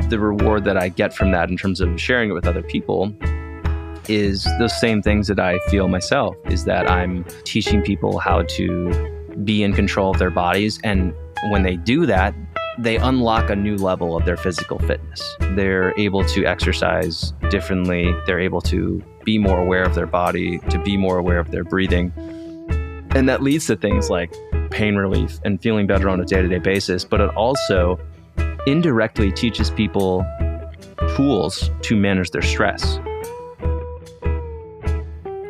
the reward that I get from that in terms of sharing it with other people is the same things that I feel myself, is that I'm teaching people how to be in control of their bodies. And when they do that, they unlock a new level of their physical fitness. They're able to exercise differently. They're able to be more aware of their body, to be more aware of their breathing. And that leads to things like pain relief and feeling better on a day-to-day basis. But it also indirectly teaches people tools to manage their stress.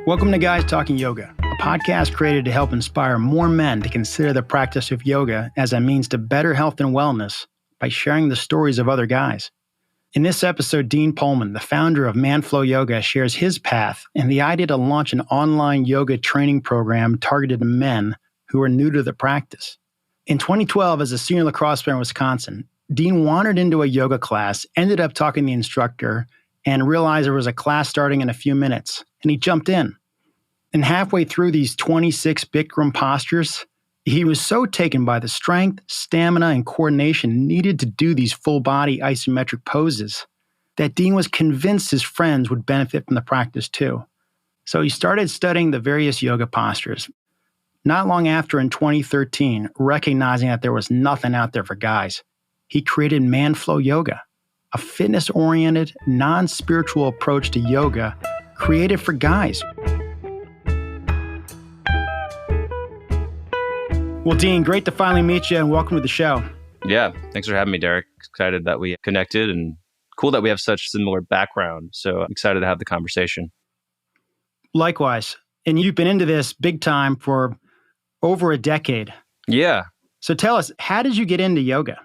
Welcome to Guys Talking Yoga, a podcast created to help inspire more men to consider the practice of yoga as a means to better health and wellness by sharing the stories of other guys. In this episode, Dean Pohlman, the founder of ManFlow Yoga, shares his path and the idea to launch an online yoga training program targeted to men who are new to the practice. In 2012, as a senior lacrosse player in Wisconsin, Dean wandered into a yoga class, ended up talking to the instructor, and realized there was a class starting in a few minutes, and he jumped in. And halfway through these 26 Bikram postures, he was so taken by the strength, stamina, and coordination needed to do these full-body isometric poses that Dean was convinced his friends would benefit from the practice too. So he started studying the various yoga postures. Not long after, in 2013, recognizing that there was nothing out there for guys, he created ManFlow Yoga, a fitness-oriented, non-spiritual approach to yoga created for guys. Well, Dean, great to finally meet you and welcome to the show. Yeah, thanks for having me, Derek. Excited that we connected and cool that we have such similar background. So I'm excited to have the conversation. Likewise. And you've been into this big time for over a decade. Yeah. So tell us, how did you get into yoga?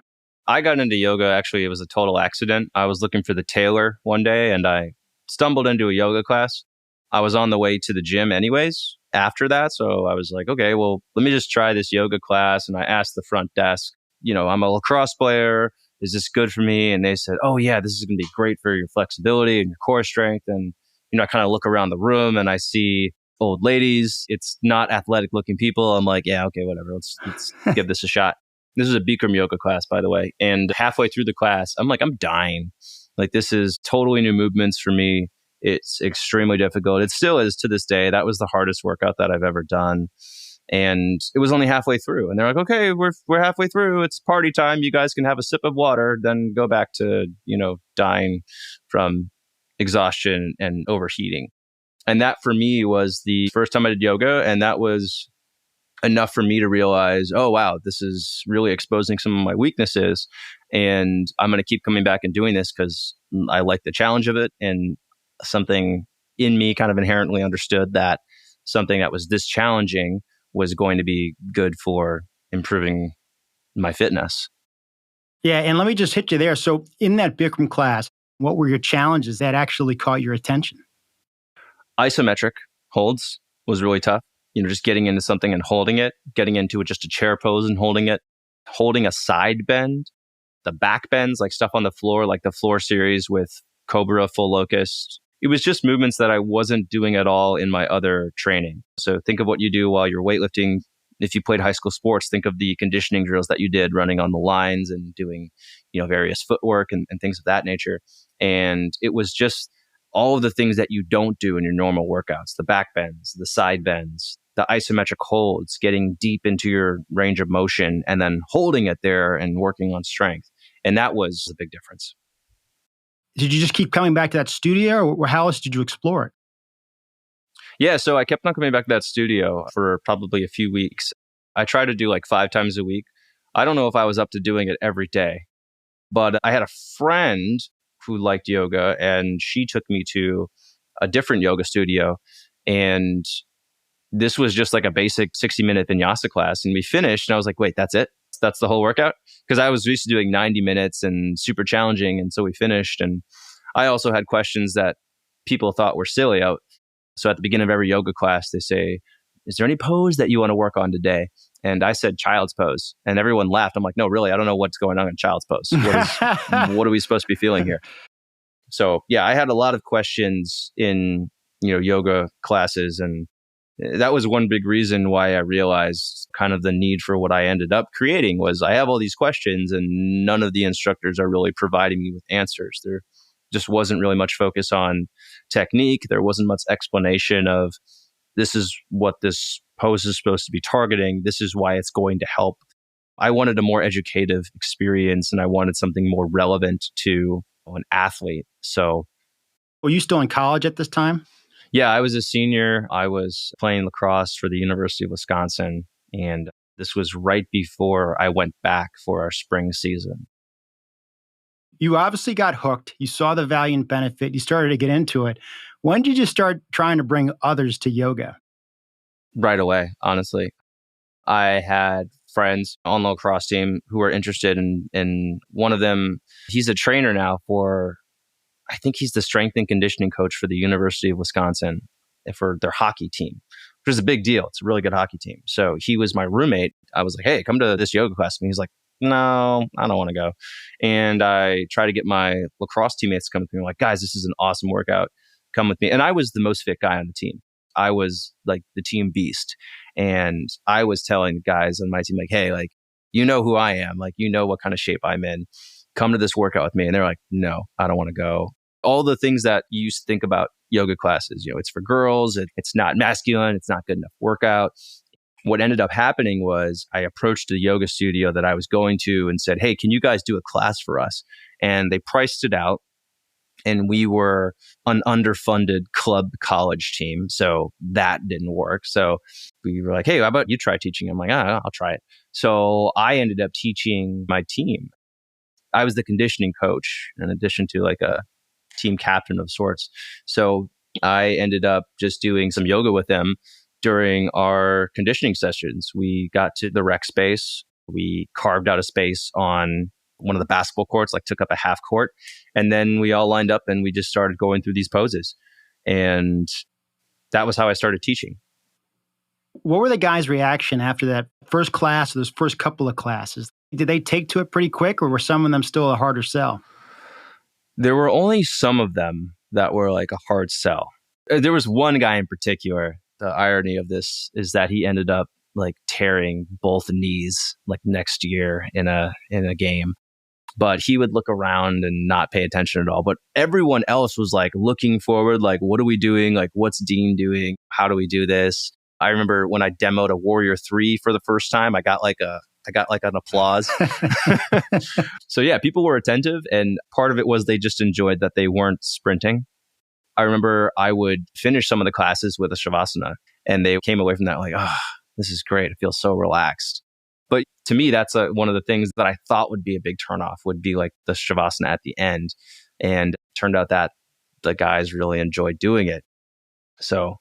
I got into yoga, actually, it was a total accident. I was looking for the tailor one day and I stumbled into a yoga class. I was on the way to the gym anyways after that. So I was like, okay, well, let me just try this yoga class. And I asked the front desk, I'm a lacrosse player. Is this good for me? And they said, oh yeah, this is going to be great for your flexibility and your core strength. And, I kind of look around the room and I see old ladies. It's not athletic looking people. I'm like, yeah, okay, whatever. Let's give this a shot. This is a Bikram yoga class, by the way. And halfway through the class, I'm like, I'm dying. Like, this is totally new movements for me. It's extremely difficult. It still is to this day. That was the hardest workout that I've ever done. And it was only halfway through. And they're like, okay, we're halfway through. It's party time. You guys can have a sip of water, then go back to, dying from exhaustion and overheating. And that for me was the first time I did yoga. And that was enough for me to realize, oh, wow, this is really exposing some of my weaknesses. And I'm going to keep coming back and doing this because I like the challenge of it. And something in me kind of inherently understood that something that was this challenging was going to be good for improving my fitness. Yeah, and let me just hit you there. So in that Bikram class, what were your challenges that actually caught your attention? Isometric holds was really tough. Just getting into something and holding it, getting into it just a chair pose and holding it, holding a side bend, the back bends, like stuff on the floor, like the floor series with Cobra, full locust. It was just movements that I wasn't doing at all in my other training. So think of what you do while you're weightlifting. If you played high school sports, think of the conditioning drills that you did running on the lines and doing, various footwork and things of that nature. And it was just all of the things that you don't do in your normal workouts, the back bends, the side bends, the isometric holds, getting deep into your range of motion and then holding it there and working on strength. And that was a big difference. Did you just keep coming back to that studio or how else did you explore it? Yeah, so I kept on coming back to that studio for probably a few weeks. I tried to do like 5 times a week. I don't know if I was up to doing it every day, but I had a friend who liked yoga and she took me to a different yoga studio. And this was just like a basic 60-minute vinyasa class. And we finished and I was like, wait, that's it? That's the whole workout? Because I was used to doing 90 minutes and super challenging. And so we finished. And I also had questions that people thought were silly. So at the beginning of every yoga class, they say, is there any pose that you want to work on today? And I said child's pose. And everyone laughed. I'm like, no, really, I don't know what's going on in child's pose. What are we supposed to be feeling here? So yeah, I had a lot of questions in yoga classes. And That was one big reason why I realized kind of the need for what I ended up creating was I have all these questions and none of the instructors are really providing me with answers. There just wasn't really much focus on technique. There wasn't much explanation of this is what this pose is supposed to be targeting. This is why it's going to help. I wanted a more educative experience and I wanted something more relevant to an athlete. So, Were you still in college at this time? yeah, I was a senior. I was playing lacrosse for the University of Wisconsin. And this was right before I went back for our spring season. You obviously got hooked. You saw the value and benefit. You started to get into it. When did you start trying to bring others to yoga? Right away, honestly. I had friends on the lacrosse team who were interested in one of them. He's a trainer now for, I think he's the strength and conditioning coach for the University of Wisconsin for their hockey team, which is a big deal. It's a really good hockey team. So he was my roommate. I was like, hey, come to this yoga class. And he's like, no, I don't want to go. And I try to get my lacrosse teammates to come with me. I'm like, guys, this is an awesome workout. Come with me. And I was the most fit guy on the team. I was like the team beast. And I was telling guys on my team, like, hey, like, you know who I am. Like, you know what kind of shape I'm in. Come to this workout with me. And they're like, no, I don't want to go. All the things that you used to think about yoga classes, it's for girls. It's not masculine. It's not good enough workout. What ended up happening was I approached the yoga studio that I was going to and said, hey, can you guys do a class for us? And they priced it out. And we were an underfunded club college team. So that didn't work. So we were like, hey, how about you try teaching? I'm like, I'll try it. So I ended up teaching my team. I was the conditioning coach in addition to like a team captain of sorts. So I ended up just doing some yoga with them during our conditioning sessions. We got to the rec space. We carved out a space on one of the basketball courts, like took up a half court. And then we all lined up and we just started going through these poses. And that was how I started teaching. What were the guys' reaction after that first class or those first couple of classes? Did they take to it pretty quick or were some of them still a harder sell? There were only some of them that were like a hard sell. There was one guy in particular. The irony of this is that he ended up like tearing both knees like next year in a game. But he would look around and not pay attention at all. But everyone else was like looking forward, like, what are we doing? Like, what's Dean doing? How do we do this? I remember when I demoed a Warrior 3 for the first time, I got like an applause. So yeah, people were attentive. And part of it was they just enjoyed that they weren't sprinting. I remember I would finish some of the classes with a Shavasana and they came away from that like, oh, this is great. I feel so relaxed. But to me, that's one of the things that I thought would be a big turnoff would be like the Shavasana at the end. And it turned out that the guys really enjoyed doing it. So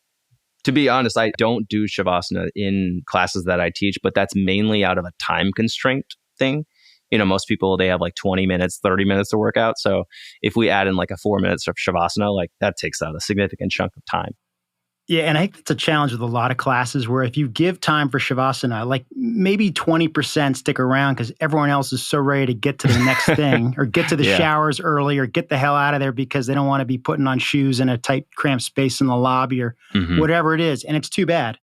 to be honest, I don't do Shavasana in classes that I teach, but that's mainly out of a time constraint thing. Most people, they have like 20 minutes, 30 minutes to work out. So if we add in like a 4 minutes of Shavasana, like that takes out a significant chunk of time. Yeah, and I think that's a challenge with a lot of classes where if you give time for Shavasana, like maybe 20% stick around because everyone else is so ready to get to the next thing or get to the showers early or get the hell out of there because they don't want to be putting on shoes in a tight, cramped space in the lobby or whatever it is. And it's too bad.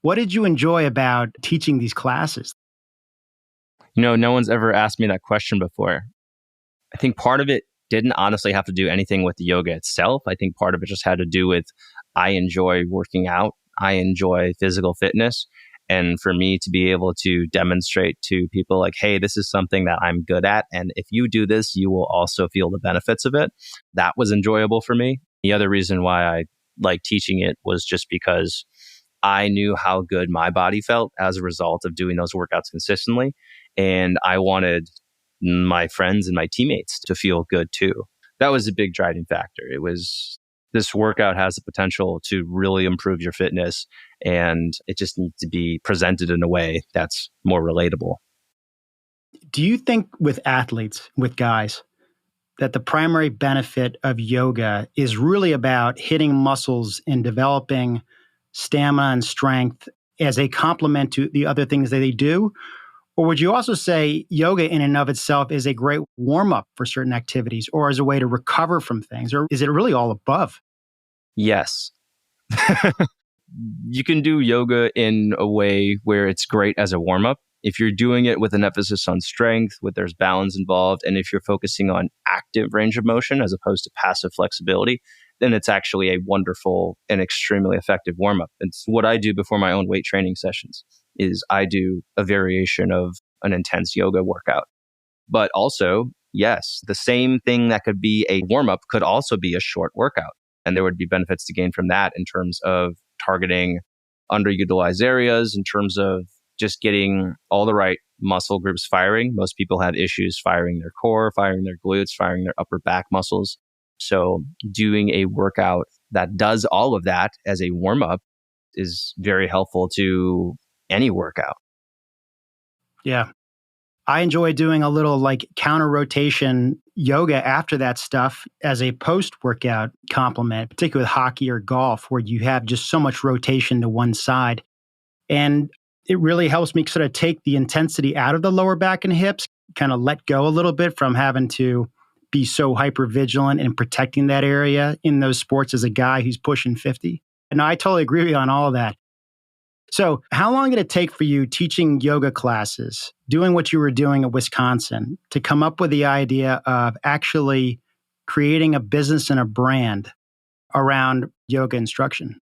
What did you enjoy about teaching these classes? No one's ever asked me that question before. I think part of it didn't honestly have to do anything with the yoga itself. I think part of it just had to do with I enjoy working out. I enjoy physical fitness. And for me to be able to demonstrate to people like, hey, this is something that I'm good at. And if you do this, you will also feel the benefits of it. That was enjoyable for me. The other reason why I liked teaching it was just because I knew how good my body felt as a result of doing those workouts consistently. And I wanted my friends and my teammates to feel good too. That was a big driving factor. It was this workout has the potential to really improve your fitness and it just needs to be presented in a way that's more relatable. Do you think with athletes, with guys, that the primary benefit of yoga is really about hitting muscles and developing stamina and strength as a complement to the other things that they do? Or would you also say yoga in and of itself is a great warm-up for certain activities or as a way to recover from things? Or is it really all above? Yes. you can do yoga in a way where it's great as a warm up. If you're doing it with an emphasis on strength, with there's balance involved, and if you're focusing on active range of motion as opposed to passive flexibility, then it's actually a wonderful and extremely effective warm up. It's what I do before my own weight training sessions is I do a variation of an intense yoga workout. But also, yes, the same thing that could be a warm up could also be a short workout. And there would be benefits to gain from that in terms of targeting underutilized areas, in terms of just getting all the right muscle groups firing. Most people have issues firing their core, firing their glutes, firing their upper back muscles. So doing a workout that does all of that as a warm up is very helpful to any workout. Yeah. I enjoy doing a little like counter rotation yoga after that stuff as a post workout complement, particularly with hockey or golf, where you have just so much rotation to one side. And it really helps me sort of take the intensity out of the lower back and hips, kind of let go a little bit from having to be so hyper vigilant and protecting that area in those sports as a guy who's pushing 50. And I totally agree with you on all of that. So how long did it take for you teaching yoga classes, doing what you were doing at Wisconsin, to come up with the idea of actually creating a business and a brand around yoga instruction?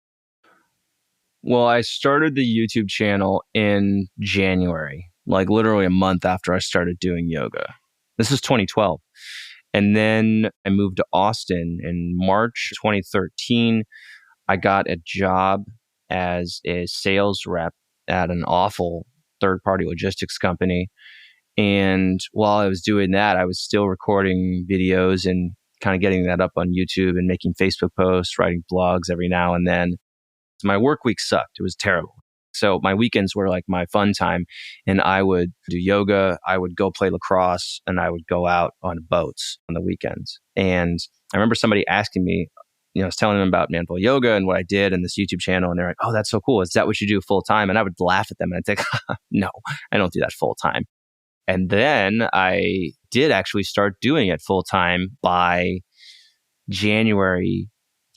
Well, I started the YouTube channel in January, like literally a month after I started doing yoga. This is 2012. And then I moved to Austin in March 2013. I got a job as a sales rep at an awful third-party logistics company. And while I was doing that, I was still recording videos and kind of getting that up on YouTube and making Facebook posts, writing blogs every now and then. My work week sucked. It was terrible. So my weekends were like my fun time, and I would do yoga. I would go play lacrosse, and I would go out on boats on the weekends. And I remember somebody asking me, I was telling them about Manful Yoga and what I did and this YouTube channel. And they're like, oh, that's so cool. Is that what you do full time? And I would laugh at them and I'd think, no, I don't do that full time. And then I did actually start doing it full time by January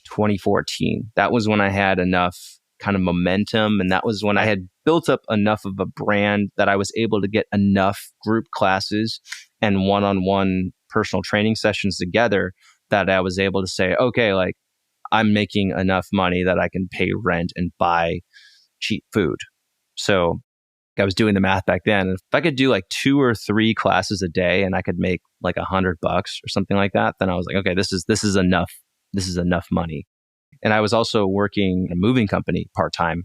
2014. That was when I had enough kind of momentum. And that was when I had built up enough of a brand that I was able to get enough group classes and one-on-one personal training sessions together that I was able to say, okay, like I'm making enough money that I can pay rent and buy cheap food. So I was doing the math back then. And if I could do like 2 or 3 classes a day and I could make like $100 or something like that, then I was like, okay, this is enough. This is enough money. And I was also working in a moving company part-time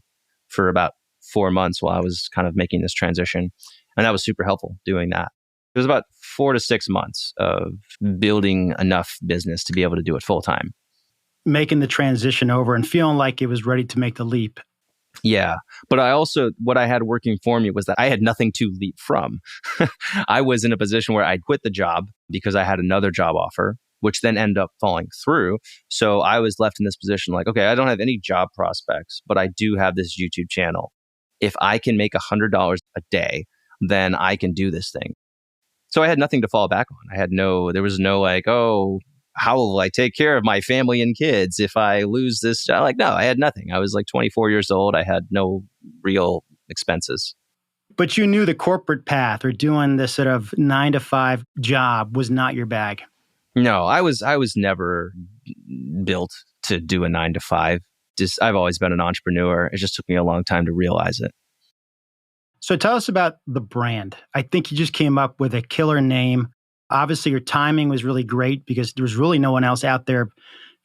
for about 4 months while I was kind of making this transition. And that was super helpful doing that. It was about 4 to 6 months of building enough business to be able to do it full time. Making the transition over and feeling like it was ready to make the leap. Yeah. But I also, what I had working for me was that I had nothing to leap from. I was in a position where I'd quit the job because I had another job offer, which then ended up falling through. So I was left in this position like, okay, I don't have any job prospects, but I do have this YouTube channel. If I can make $100 a day, then I can do this thing. So I had nothing to fall back on. There was no like, oh, how will I take care of my family and kids if I lose this job? Like, no, I had nothing. I was like 24 years old. I had no real expenses. But you knew the corporate path or doing this sort of 9 to 5 job was not your bag. No, I was never built to do a 9 to 5. I've always been an entrepreneur. It just took me a long time to realize it. So tell us about the brand. I think you just came up with a killer name. Obviously, your timing was really great because there was really no one else out there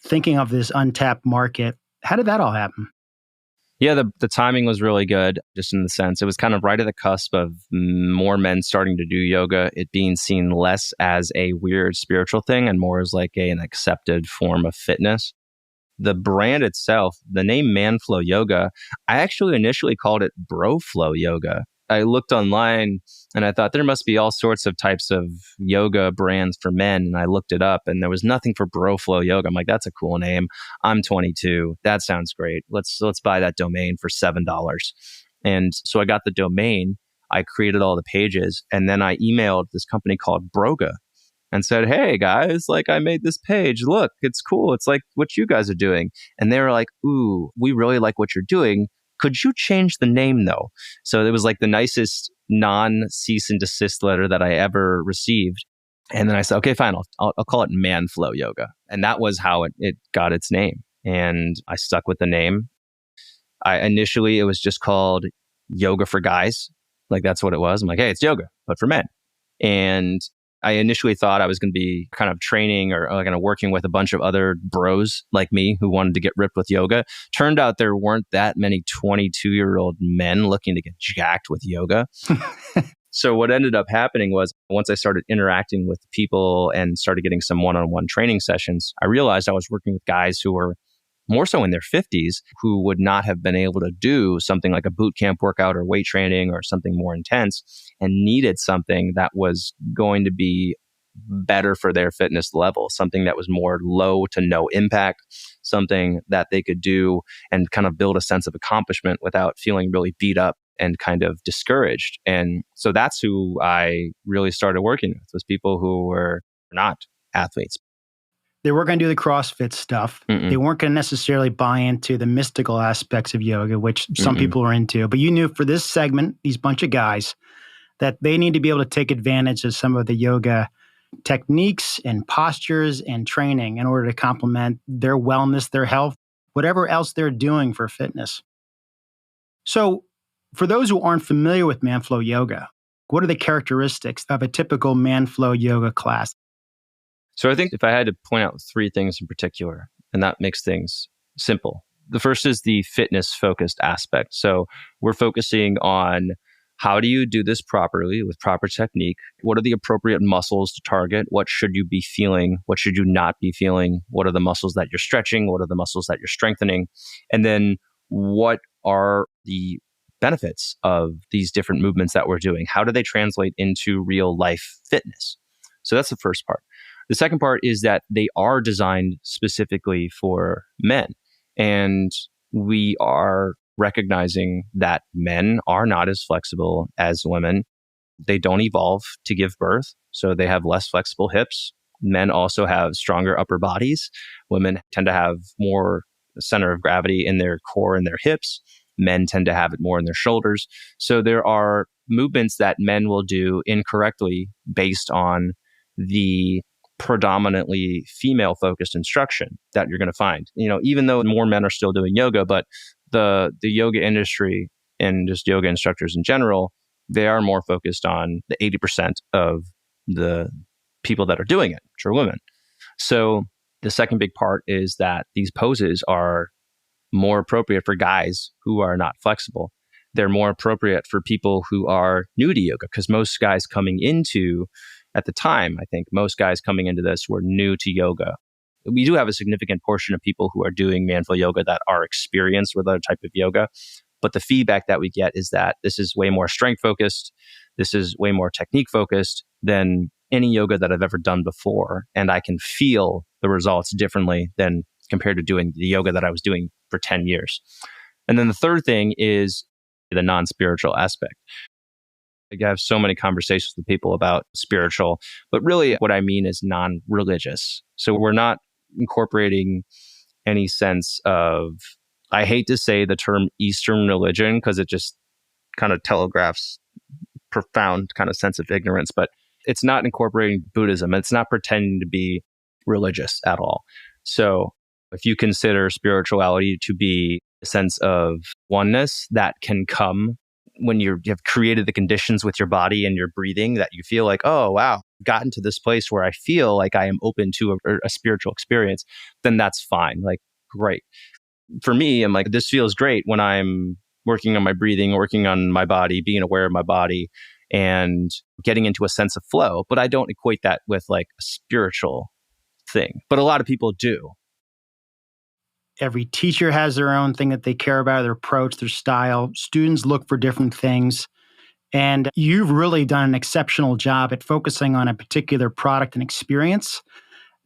thinking of this untapped market. How did that all happen? Yeah, the timing was really good, just in the sense it was kind of right at the cusp of more men starting to do yoga, it being seen less as a weird spiritual thing and more as like an accepted form of fitness. The brand itself, the name Manflow Yoga, I actually initially called it Broflow Yoga. I looked online and I thought there must be all sorts of types of yoga brands for men. And I looked it up and there was nothing for Broflow Yoga. I'm like, that's a cool name. I'm 22. That sounds great. Let's buy that domain for $7. And so I got the domain. I created all the pages and then I emailed this company called Broga. and said, "Hey guys, like I made this page. Look, it's cool. It's like what you guys are doing." And they were like, "Ooh, we really like what you're doing. Could you change the name though?" So it was like the nicest non-cease and desist letter that I ever received. And then I said, "Okay, fine. I'll call it Man Flow Yoga." And that was how it got its name. And I stuck with the name. Initially, it was just called Yoga for Guys. Like that's what it was. I'm like, hey, it's yoga, but for men. And I initially thought I was going to be kind of training or kind of working with a bunch of other bros like me who wanted to get ripped with yoga. Turned out there weren't that many 22-year-old men looking to get jacked with yoga. So what ended up happening was once I started interacting with people and started getting some one-on-one training sessions, I realized I was working with guys who were more so in their 50s who would not have been able to do something like a boot camp workout or weight training or something more intense and needed something that was going to be better for their fitness level, something that was more low to no impact, something that they could do and kind of build a sense of accomplishment without feeling really beat up and kind of discouraged. And so that's who I really started working with, was people who were not athletes. They weren't going to do the CrossFit stuff. They weren't going to necessarily buy into the mystical aspects of yoga, which some people are into. But you knew for this segment, these bunch of guys, that they need to be able to take advantage of some of the yoga techniques and postures and training in order to complement their wellness, their health, whatever else they're doing for fitness. So for those who aren't familiar with Manflow Yoga, what are the characteristics of a typical Manflow Yoga class? So I think if I had to point out three things in particular, and that makes things simple. The first is the fitness focused aspect. So we're focusing on how do you do this properly with proper technique? What are the appropriate muscles to target? What should you be feeling? What should you not be feeling? What are the muscles that you're stretching? What are the muscles that you're strengthening? And then what are the benefits of these different movements that we're doing? How do they translate into real life fitness? So that's the first part. The second part is that they are designed specifically for men. And we are recognizing that men are not as flexible as women. They don't evolve to give birth, so they have less flexible hips. Men also have stronger upper bodies. Women tend to have more center of gravity in their core and their hips. Men tend to have it more in their shoulders. So there are movements that men will do incorrectly based on the predominantly female focused instruction that you're going to find. You know, even though more men are still doing yoga, but the yoga industry and just yoga instructors in general, they are more focused on the 80% of the people that are doing it, which are women. So the second big part is that these poses are more appropriate for guys who are not flexible. They're more appropriate for people who are new to yoga, because most guys coming into, at the time, I think most guys coming into this were new to yoga. We do have a significant portion of people who are doing Manflow Yoga that are experienced with other type of yoga. But the feedback that we get is that this is way more strength focused. This is way more technique focused than any yoga that I've ever done before. And I can feel the results differently than compared to doing the yoga that I was doing for 10 years. And then the third thing is the non-spiritual aspect. I have so many conversations with people about spiritual, but really what I mean is non-religious. So we're not incorporating any sense of, I hate to say the term Eastern religion because it just kind of telegraphs profound kind of sense of ignorance, but it's not incorporating Buddhism. It's not pretending to be religious at all. So if you consider spirituality to be a sense of oneness that can come when you have created the conditions with your body and your breathing, that you feel like, oh, wow, I've gotten to this place where I feel like I am open to a spiritual experience, then that's fine. Like, great. For me, I'm like, this feels great when I'm working on my breathing, working on my body, being aware of my body and getting into a sense of flow. But I don't equate that with like a spiritual thing. But a lot of people do. Every teacher has their own thing that they care about, their approach, their style. Students look for different things. And you've really done an exceptional job at focusing on a particular product and experience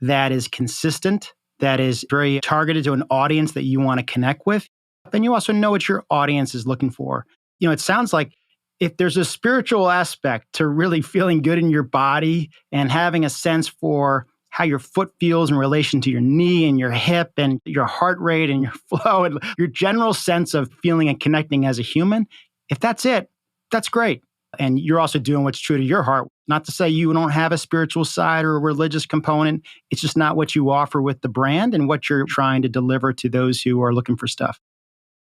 that is consistent, that is very targeted to an audience that you want to connect with. Then you also know what your audience is looking for. You know, it sounds like if there's a spiritual aspect to really feeling good in your body and having a sense for how your foot feels in relation to your knee and your hip and your heart rate and your flow and your general sense of feeling and connecting as a human, if that's it, that's great. And you're also doing what's true to your heart. Not to say you don't have a spiritual side or a religious component. It's just not what you offer with the brand and what you're trying to deliver to those who are looking for stuff.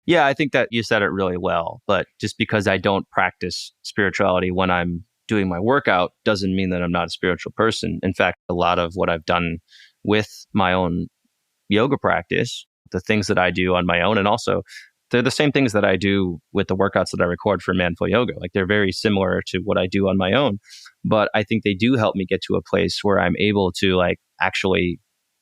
Yeah, I think that you said it really well. But just because I don't practice spirituality when I'm doing my workout doesn't mean that I'm not a spiritual person. In fact, a lot of what I've done with my own yoga practice, the things that I do on my own, and also they're the same things that I do with the workouts that I record for Manful Yoga. Like they're very similar to what I do on my own, but I think they do help me get to a place where I'm able to like actually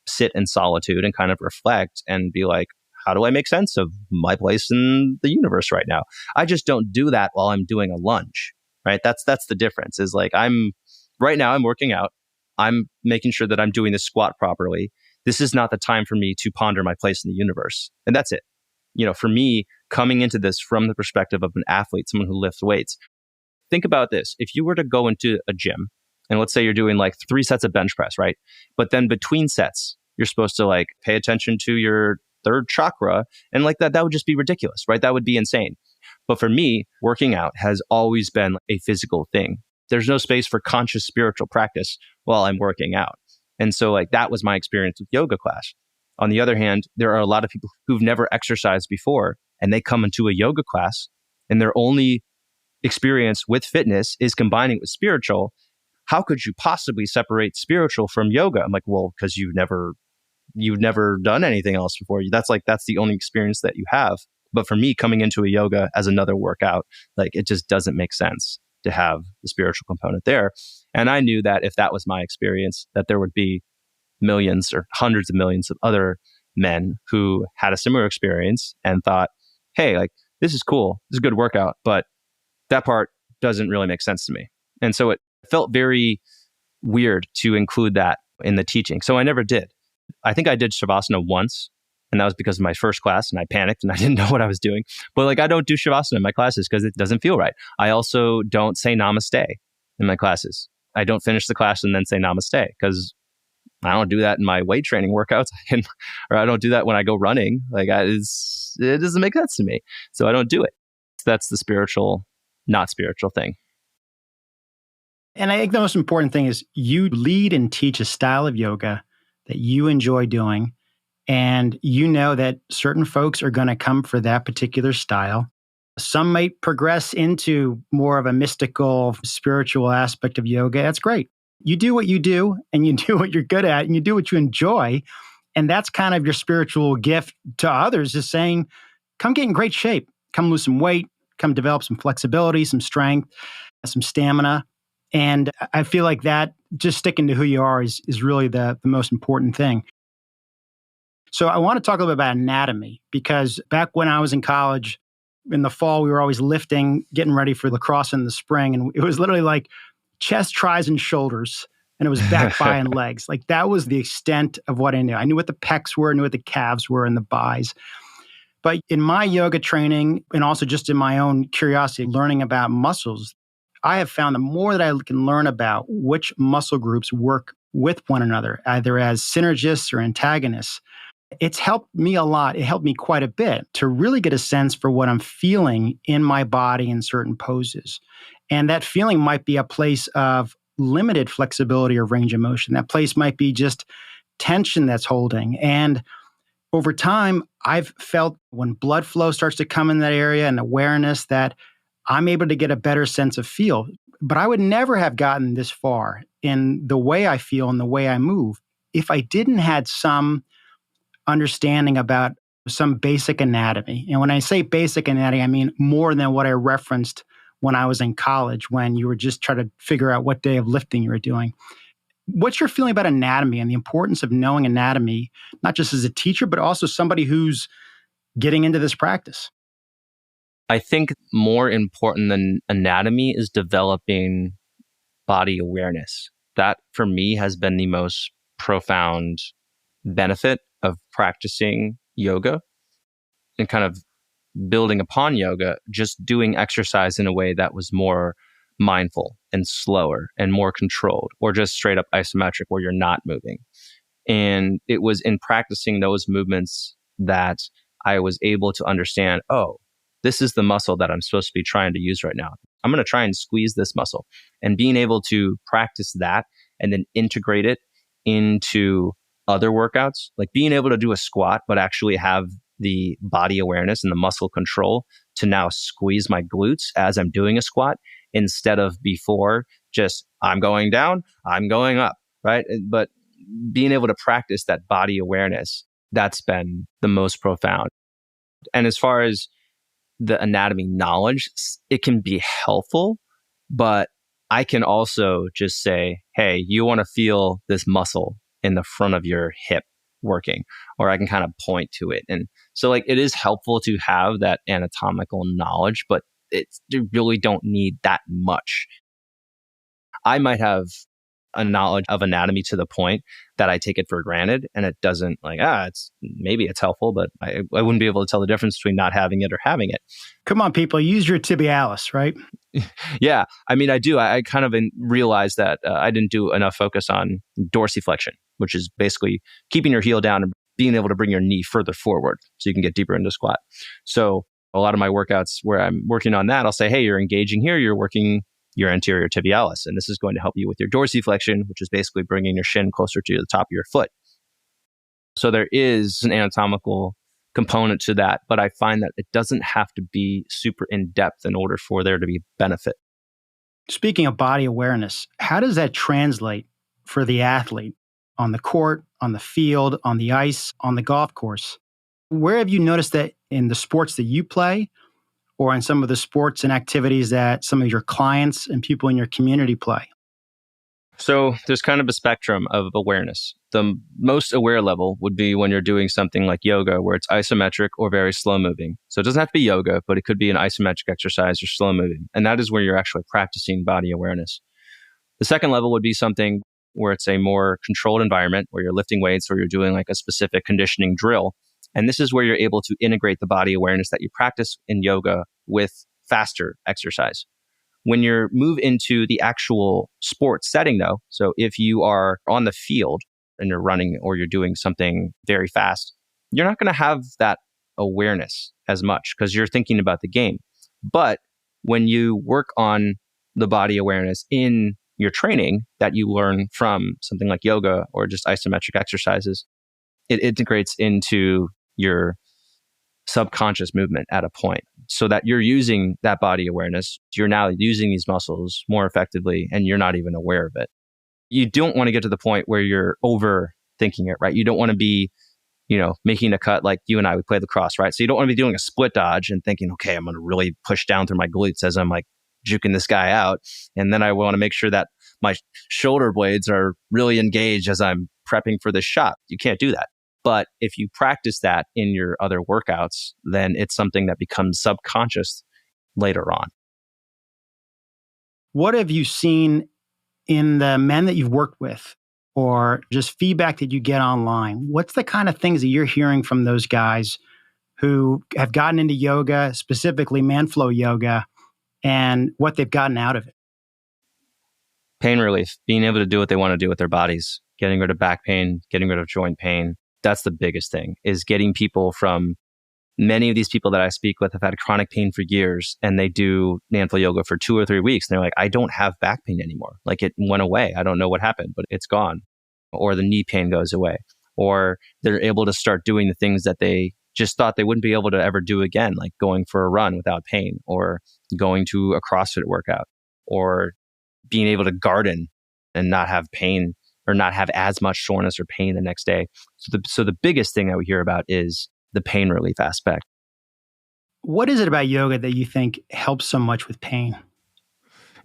sit in solitude and kind of reflect and be like, how do I make sense of my place in the universe right now? I just don't do that while I'm doing a lunge, right? That's the difference is like right now I'm working out. I'm making sure that I'm doing the squat properly. This is not the time for me to ponder my place in the universe. And that's it. For me, coming into this from the perspective of an athlete, someone who lifts weights, think about this. If you were to go into a gym and let's say you're doing like 3 sets of bench press, right? But then between sets, you're supposed to like pay attention to your third chakra and like that would just be ridiculous, right? That would be insane. But for me, working out has always been a physical thing. There's no space for conscious spiritual practice while I'm working out. And so like that was my experience with yoga class. On the other hand, there are a lot of people who've never exercised before and they come into a yoga class and their only experience with fitness is combining it with spiritual. How could you possibly separate spiritual from yoga? I'm like, well, because you've never done anything else before. That's the only experience that you have. But for me, coming into a yoga as another workout, like it just doesn't make sense to have the spiritual component there. And I knew that if that was my experience, that there would be millions or hundreds of millions of other men who had a similar experience and thought, hey, like this is cool. This is a good workout, but that part doesn't really make sense to me. And so it felt very weird to include that in the teaching. So I never did. I think I did Shavasana once, and that was because of my first class, and I panicked and I didn't know what I was doing. But like I don't do Shavasana in my classes because it doesn't feel right. I also don't say namaste in my classes. I don't finish the class and then say namaste because I don't do that in my weight training workouts, or I don't do that when I go running. Like it doesn't make sense to me. So I don't do it. That's the spiritual, not spiritual thing. And I think the most important thing is you lead and teach a style of yoga that you enjoy doing. And you know that certain folks are going to come for that particular style. Some might progress into more of a mystical, spiritual aspect of yoga. That's great. You do what you do and you do what you're good at and you do what you enjoy. And that's kind of your spiritual gift to others is saying, come get in great shape, come lose some weight, come develop some flexibility, some strength, some stamina. And I feel like that just sticking to who you are is really the most important thing. So I want to talk a little bit about anatomy because back when I was in college, in the fall, we were always lifting, getting ready for lacrosse in the spring. And it was literally like chest, tries, and shoulders. And it was back, bi, and legs. Like that was the extent of what I knew. I knew what the pecs were, I knew what the calves were and the bis. But in my yoga training and also just in my own curiosity, learning about muscles, I have found the more that I can learn about which muscle groups work with one another, either as synergists or antagonists, it's helped me a lot. It helped me quite a bit to really get a sense for what I'm feeling in my body in certain poses. And that feeling might be a place of limited flexibility or range of motion. That place might be just tension that's holding. And over time, I've felt when blood flow starts to come in that area and awareness that I'm able to get a better sense of feel. But I would never have gotten this far in the way I feel and the way I move if I didn't had some understanding about some basic anatomy. And when I say basic anatomy, I mean more than what I referenced when I was in college, when you were just trying to figure out what day of lifting you were doing. What's your feeling about anatomy and the importance of knowing anatomy, not just as a teacher, but also somebody who's getting into this practice? I think more important than anatomy is developing body awareness. That for me has been the most profound benefit of practicing yoga and kind of building upon yoga, just doing exercise in a way that was more mindful and slower and more controlled, or just straight up isometric where you're not moving. And it was in practicing those movements that I was able to understand, oh, this is the muscle that I'm supposed to be trying to use right now. I'm going to try and squeeze this muscle. And being able to practice that and then integrate it into other workouts, like being able to do a squat, but actually have the body awareness and the muscle control to now squeeze my glutes as I'm doing a squat instead of before just I'm going down, I'm going up, right? But being able to practice that body awareness, that's been the most profound. And as far as the anatomy knowledge, it can be helpful, but I can also just say, hey, you want to feel this muscle in the front of your hip working, or I can kind of point to it. And so like it is helpful to have that anatomical knowledge, but you really don't need that much. I might have a knowledge of anatomy to the point that I take it for granted, and it doesn't maybe it's helpful, but I wouldn't be able to tell the difference between not having it or having it. Come on, people, use your tibialis, right? Yeah. I mean, I do. I kind of realized that I didn't do enough focus on dorsiflexion, which is basically keeping your heel down and being able to bring your knee further forward so you can get deeper into squat. So a lot of my workouts where I'm working on that, I'll say, hey, you're engaging here, you're working your anterior tibialis, and this is going to help you with your dorsiflexion, which is basically bringing your shin closer to the top of your foot. So there is an anatomical component to that, but I find that it doesn't have to be super in-depth in order for there to be benefit. Speaking of body awareness, how does that translate for the athlete on the court, on the field, on the ice, on the golf course? Where have you noticed that in the sports that you play, or in some of the sports and activities that some of your clients and people in your community play? So there's kind of a spectrum of awareness. The most aware level would be when you're doing something like yoga, where it's isometric or very slow moving. So it doesn't have to be yoga, but it could be an isometric exercise or slow moving. And that is where you're actually practicing body awareness. The second level would be something where it's a more controlled environment, where you're lifting weights or you're doing like a specific conditioning drill. And this is where you're able to integrate the body awareness that you practice in yoga with faster exercise. When you move into the actual sports setting, though, so if you are on the field and you're running or you're doing something very fast, you're not going to have that awareness as much because you're thinking about the game. But when you work on the body awareness in your training that you learn from something like yoga or just isometric exercises, it integrates into your subconscious movement at a point so that you're using that body awareness. You're now using these muscles more effectively and you're not even aware of it. You don't want to get to the point where you're overthinking it, right? You don't want to be, making a cut like you and I would play lacrosse, right? So you don't want to be doing a split dodge and thinking, okay, I'm going to really push down through my glutes as I'm like juking this guy out. And then I want to make sure that my shoulder blades are really engaged as I'm prepping for this shot. You can't do that. But if you practice that in your other workouts, then it's something that becomes subconscious later on. What have you seen in the men that you've worked with, or just feedback that you get online? What's the kind of things that you're hearing from those guys who have gotten into yoga, specifically Manflow yoga, and what they've gotten out of it? Pain relief, being able to do what they want to do with their bodies, getting rid of back pain, getting rid of joint pain. That's the biggest thing, is getting people from many of these people that I speak with have had chronic pain for years, and they do Manflow yoga for 2 or 3 weeks. And they're like, I don't have back pain anymore. Like it went away. I don't know what happened, but it's gone. Or the knee pain goes away. Or they're able to start doing the things that they just thought they wouldn't be able to ever do again, like going for a run without pain, or going to a CrossFit workout, or being able to garden and not have pain or not have as much soreness or pain the next day. So the biggest thing that we hear about is the pain relief aspect. What is it about yoga that you think helps so much with pain?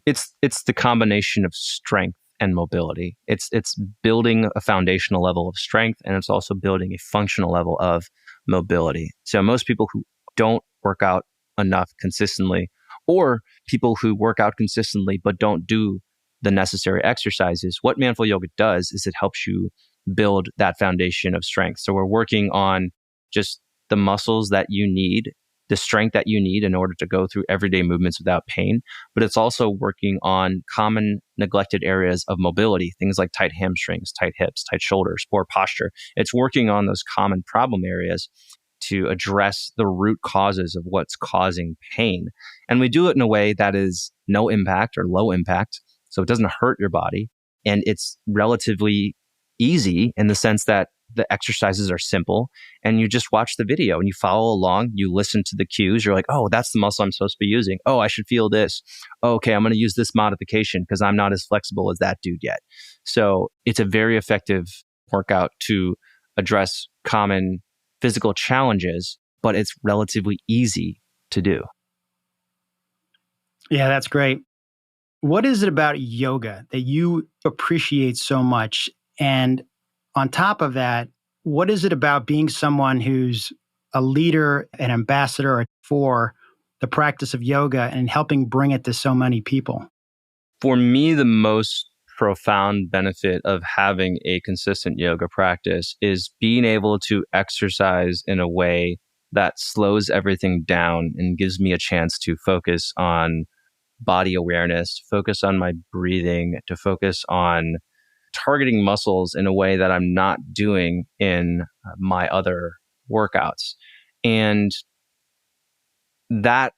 It's the combination of strength and mobility. It's building a foundational level of strength, and it's also building a functional level of mobility. So most people who don't work out enough consistently, or people who work out consistently but don't do the necessary exercises, what Manflow yoga does is it helps you build that foundation of strength. So we're working on just the muscles that you need the strength that you need in order to go through everyday movements without pain, but it's also working on common neglected areas of mobility, things like tight hamstrings, tight hips, tight shoulders, poor posture. It's working on those common problem areas to address the root causes of what's causing pain. And we do it in a way that is no impact or low impact, so it doesn't hurt your body. And it's relatively easy in the sense that the exercises are simple and you just watch the video and you follow along, you listen to the cues. You're like, oh, that's the muscle I'm supposed to be using. Oh, I should feel this. Oh, okay, I'm going to use this modification because I'm not as flexible as that dude yet. So it's a very effective workout to address common physical challenges, but it's relatively easy to do. Yeah, that's great. What is it about yoga that you appreciate so much? And on top of that, what is it about being someone who's a leader, an ambassador for the practice of yoga and helping bring it to so many people? For me, the most profound benefit of having a consistent yoga practice is being able to exercise in a way that slows everything down and gives me a chance to focus on body awareness, to focus on my breathing, to focus on targeting muscles in a way that I'm not doing in my other workouts. And that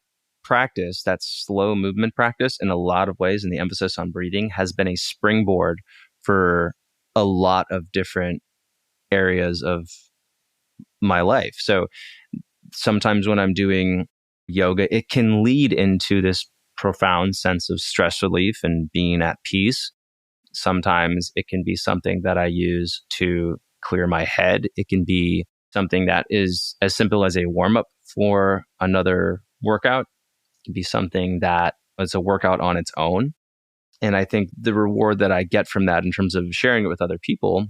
practice, that slow movement practice, in a lot of ways, and the emphasis on breathing has been a springboard for a lot of different areas of my life. So sometimes when I'm doing yoga, it can lead into this profound sense of stress relief and being at peace. Sometimes it can be something that I use to clear my head. It can be something that is as simple as a warm-up for another workout. It can be something that is a workout on its own. And I think the reward that I get from that in terms of sharing it with other people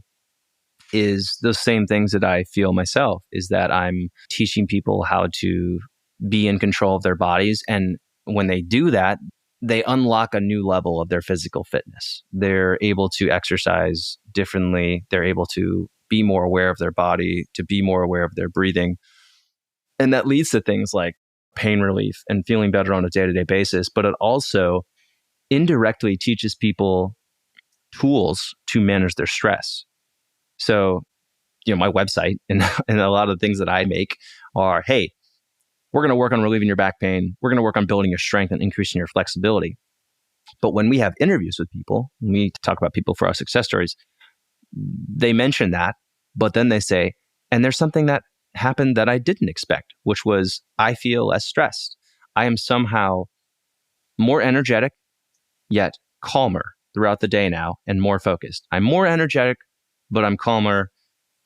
is the same things that I feel myself, is that I'm teaching people how to be in control of their bodies. And when they do that, they unlock a new level of their physical fitness. They're able to exercise differently. They're able to be more aware of their body, to be more aware of their breathing. And that leads to things like pain relief and feeling better on a day-to-day basis. But it also indirectly teaches people tools to manage their stress. So, my website and a lot of the things that I make are, hey, we're going to work on relieving your back pain. We're going to work on building your strength and increasing your flexibility. But when we have interviews with people, when we talk about people for our success stories, they mention that, but then they say, and there's something that happened that I didn't expect, which was I feel less stressed. I am somehow more energetic, yet calmer throughout the day now and more focused. I'm more energetic, but I'm calmer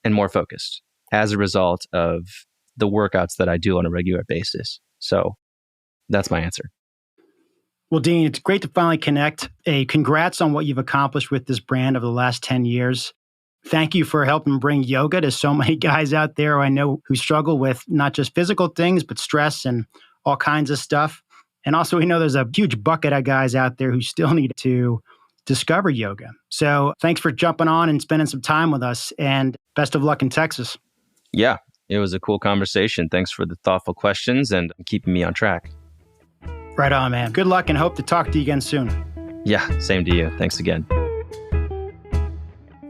and more focused as a result of the workouts that I do on a regular basis. So that's my answer. Well, Dean, it's great to finally connect. Congrats on what you've accomplished with this brand over the last 10 years. Thank you for helping bring yoga to so many guys out there who I know who struggle with not just physical things, but stress and all kinds of stuff. And also, we know there's a huge bucket of guys out there who still need to discover yoga. So thanks for jumping on and spending some time with us, and best of luck in Texas. Yeah, it was a cool conversation. Thanks for the thoughtful questions and keeping me on track. Right on, man. Good luck and hope to talk to you again soon. Yeah, same to you. Thanks again.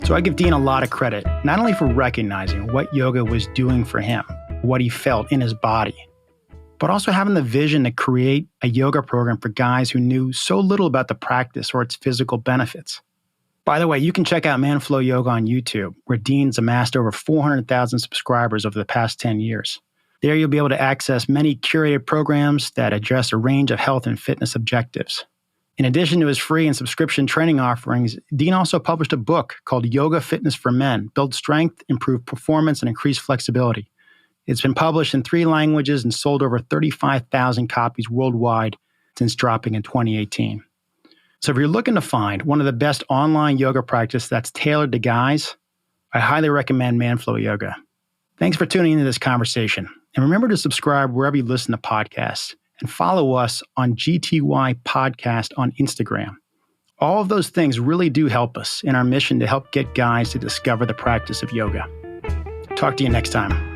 So I give Dean a lot of credit, not only for recognizing what yoga was doing for him, what he felt in his body, but also having the vision to create a yoga program for guys who knew so little about the practice or its physical benefits. By the way, you can check out Manflow Yoga on YouTube, where Dean's amassed over 400,000 subscribers over the past 10 years. There you'll be able to access many curated programs that address a range of health and fitness objectives. In addition to his free and subscription training offerings, Dean also published a book called Yoga Fitness for Men: Build Strength, Improve Performance, and Increase Flexibility. It's been published in 3 languages and sold over 35,000 copies worldwide since dropping in 2018. So if you're looking to find one of the best online yoga practice that's tailored to guys, I highly recommend Manflow Yoga. Thanks for tuning into this conversation. And remember to subscribe wherever you listen to podcasts and follow us on GTY Podcast on Instagram. All of those things really do help us in our mission to help get guys to discover the practice of yoga. Talk to you next time.